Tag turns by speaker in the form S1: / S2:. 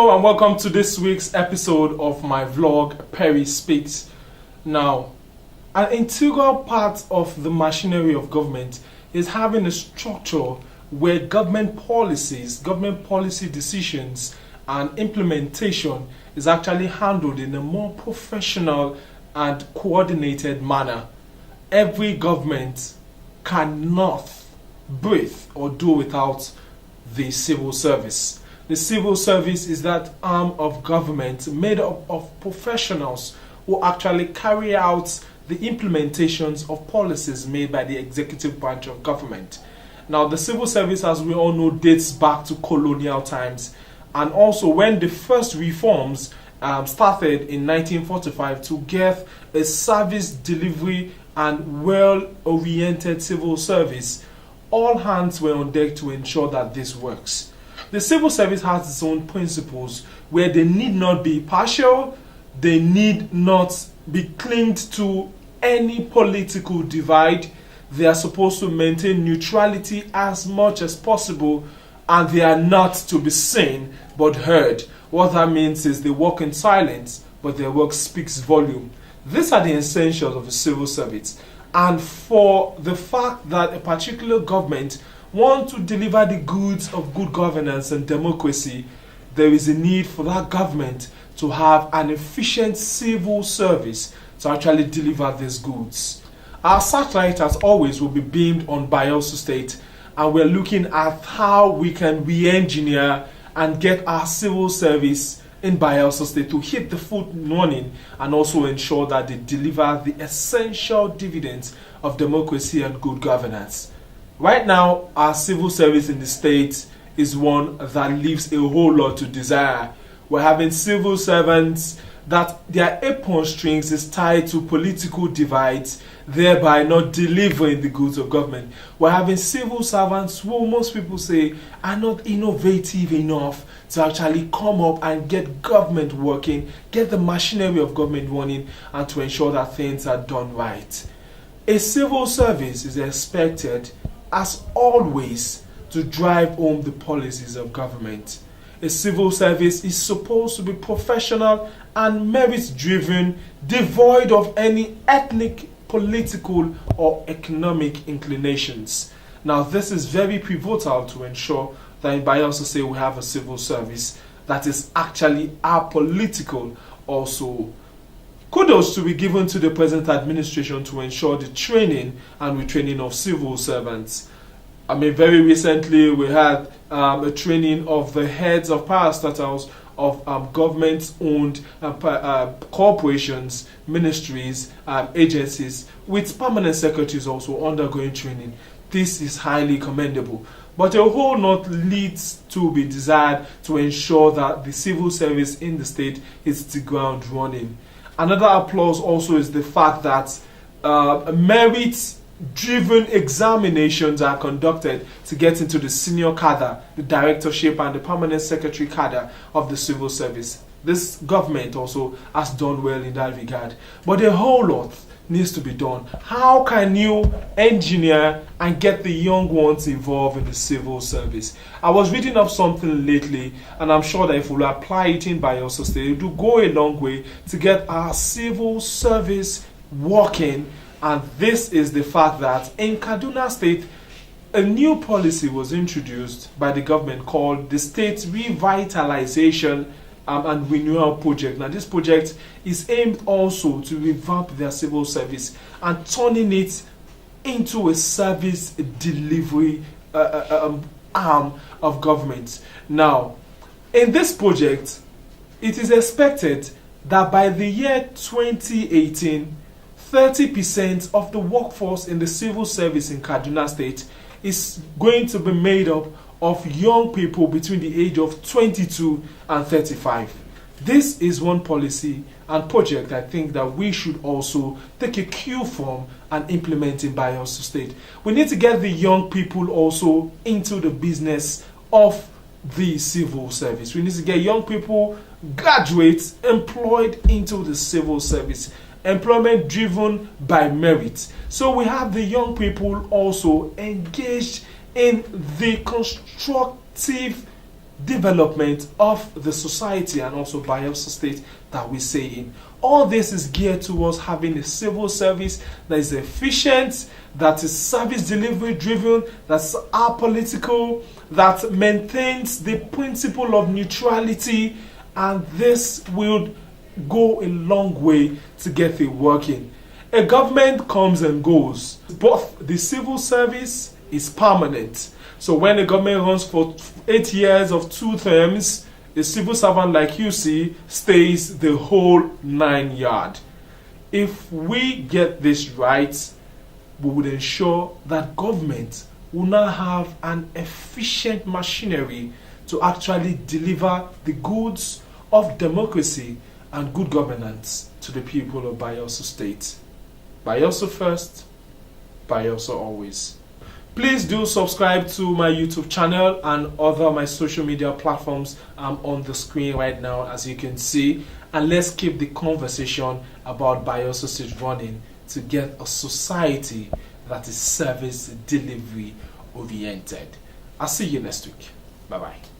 S1: Hello and welcome to this week's episode of my vlog, Perry Speaks. Now, an integral part of the machinery of government is having a structure where government policy decisions and implementation is actually handled in a more professional and coordinated manner. Every government cannot breathe or do without the civil service. The civil service is that arm of government made up of professionals who actually carry out the implementations of policies made by the executive branch of government. Now, the civil service, as we all know, dates back to colonial times, and also when the first reforms started in 1945 to get a service delivery and well-oriented civil service, all hands were on deck to ensure that this works. The civil service has its own principles where they need not be partial, they need not be clinged to any political divide. They are supposed to maintain neutrality as much as possible, and they are not to be seen but heard. What that means is they work in silence, but their work speaks volume. These are the essentials of a civil service. And for the fact that a particular government wants to deliver the goods of good governance and democracy, there is a need for that government to have an efficient civil service to actually deliver these goods. Our satellite, as always, will be beamed on Bayelsa State, and we're looking at how we can re-engineer and get our civil service in Bayelsa State to hit the foot running and also ensure that they deliver the essential dividends of democracy and good governance. Right now, our civil service in the state is one that leaves a whole lot to desire. We're having civil servants that their apron strings is tied to political divides, thereby not delivering the goods of government. We're having civil servants who most people say are not innovative enough to actually come up and get government working, get the machinery of government running, and to ensure that things are done right. A civil service is expected, as always, to drive home the policies of government. A civil service is supposed to be professional and merit-driven, devoid of any ethnic, political, or economic inclinations. Now, this is very pivotal to ensure that in Bayelsa State we have a civil service that is actually apolitical also. Kudos to be given to the present administration to ensure the training and retraining of civil servants. I mean, very recently we had a training of the heads of parastatals of government-owned corporations, ministries, agencies, with permanent secretaries also undergoing training. This is highly commendable. But a whole lot leads to be desired to ensure that the civil service in the state hits the ground running. Another applause also is the fact that merit-driven examinations are conducted to get into the senior cadre, the directorship and the permanent secretary cadre of the civil service. This government also has done well in that regard. But a whole lot needs to be done. How can you engineer and get the young ones involved in the civil service? I was reading up something lately, and I'm sure that if we apply it in Bayelsa State, it will go a long way to get our civil service working. And this is the fact that in Kaduna State, a new policy was introduced by the government called the State Revitalization and Renewal Project. Now, this project is aimed also to revamp their civil service and turning it into a service delivery arm of government. Now, in this project, it is expected that by the year 2018, 30% of the workforce in the civil service in Kaduna State is going to be made up of young people between the age of 22 and 35. This is one policy and project I think that we should also take a cue from and implement in Bayelsa State. We need to get the young people also into the business of the civil service. We need to get young people, graduates, employed into the civil service. Employment driven by merit. So we have the young people also engaged in the constructive development of the society and also Bayelsa State that we say in. All this is geared towards having a civil service that is efficient, that is service delivery driven, that's apolitical, that maintains the principle of neutrality, and this will go a long way to get it working. A government comes and goes, but the civil service is permanent. So when a government runs for 8 years of 2 terms, a civil servant like you see stays the whole 9 yards. If we get this right, we would ensure that government will now have an efficient machinery to actually deliver the goods of democracy and good governance to the people of Bayelsa State. Bayelsa first, Bayelsa always. Please do subscribe to my YouTube channel and other my social media platforms on the screen right now, as you can see. And let's keep the conversation about Bayelsa State running to get a society that is service delivery oriented. I'll see you next week. Bye-bye.